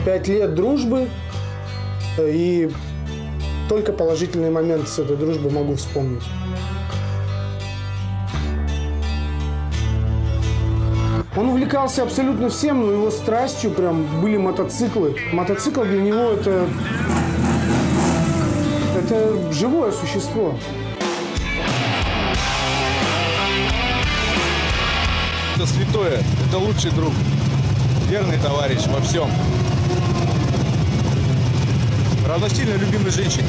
5 лет дружбы, и только положительный момент с этой дружбы могу вспомнить. Он увлекался абсолютно всем, но его страстью прям были мотоциклы. Мотоцикл для него это живое существо. Это святое, это лучший друг, верный товарищ во всем. Равносильно любимой женщине.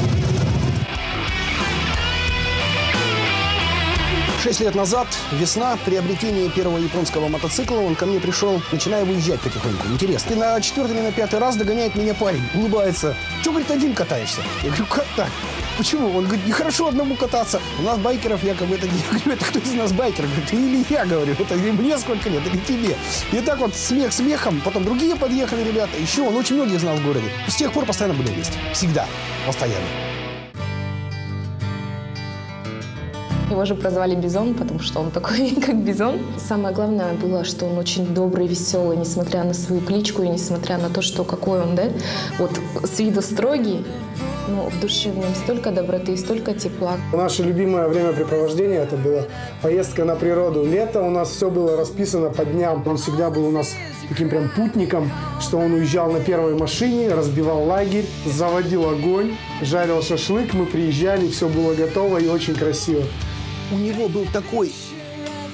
6 лет назад, весна, приобретение первого японского мотоцикла, он ко мне пришел, начиная выезжать потихоньку. Интересно. И на 4-й или на 5-й раз догоняет меня парень, улыбается. Че, говорит, один катаешься? Я говорю, как так? Почему? Он говорит, нехорошо одному кататься. У нас байкеров якобы это не... Я говорю, это кто из нас байкер? Говорит, ты или я, говорю. Это мне сколько лет, или тебе. И так вот смех смехом. Потом другие подъехали ребята. Еще он очень многих знал в городе. С тех пор постоянно были вместе. Всегда. Постоянно. Его же прозвали Бизон, потому что он такой, как Бизон. Самое главное было, что он очень добрый, веселый, несмотря на свою кличку и несмотря на то, что какой он, да, вот с виду строгий, но в душе в нем столько доброты и столько тепла. Наше любимое времяпрепровождение – это была поездка на природу. Лето у нас все было расписано по дням. Он всегда был у нас таким прям путником, что он уезжал на первой машине, разбивал лагерь, заводил огонь, жарил шашлык, мы приезжали, все было готово и очень красиво. У него был такой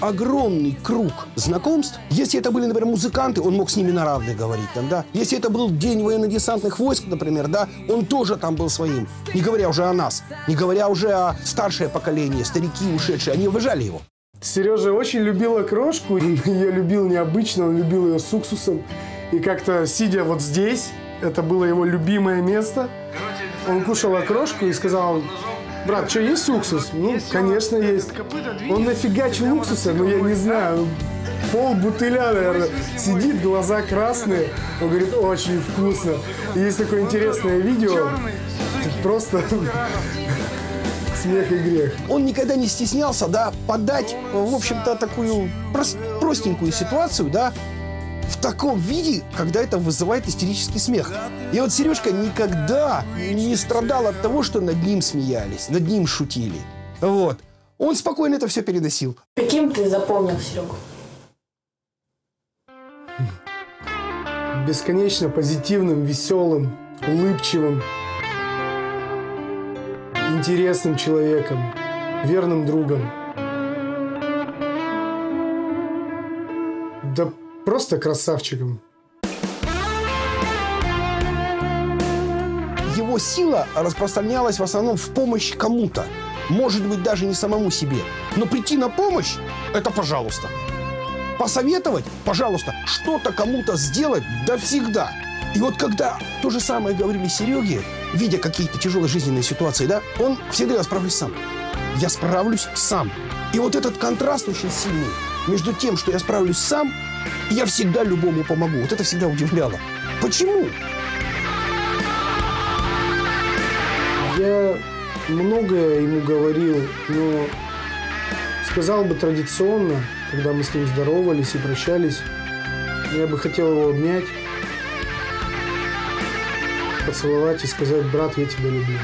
огромный круг знакомств. Если это были, например, музыканты, он мог с ними на равных говорить. Там, да? Если это был день военно-десантных войск, например, да, он тоже там был своим. Не говоря уже о нас, не говоря уже о старшее поколение, старики ушедшие, они уважали его. Сережа очень любил окрошку, он ее любил необычно, он любил ее с уксусом. И как-то, сидя вот здесь, это было его любимое место, он кушал окрошку и сказал: брат, что, есть уксус? Ну, конечно, есть. Он нафигачил уксуса, но я не знаю, пол-бутыля, наверное. Сидит, глаза красные. Он говорит, очень вкусно. И есть такое интересное видео, просто смех и грех. Он никогда не стеснялся, да, подать, в общем-то, такую простенькую ситуацию, да, в таком виде, когда это вызывает истерический смех. И вот Сережка никогда не страдал от того, что над ним смеялись, над ним шутили. Вот. Он спокойно это все переносил. Каким ты запомнил Серегу? Бесконечно позитивным, веселым, улыбчивым, интересным человеком, верным другом. Да просто красавчиком. Его сила распространялась в основном в помощь кому-то. Может быть, даже не самому себе. Но прийти на помощь – это пожалуйста. Посоветовать – пожалуйста. Что-то кому-то сделать – да всегда. И вот когда то же самое говорили Сереге, видя какие-то тяжелые жизненные ситуации, да, он всегда: я справлюсь сам. Я справлюсь сам. И вот этот контраст очень сильный между тем, что я справлюсь сам, и я всегда любому помогу. Вот это всегда удивляло. Почему? Я многое ему говорил, но сказал бы традиционно, когда мы с ним здоровались и прощались, я бы хотел его обнять, поцеловать и сказать: брат, я тебя люблю.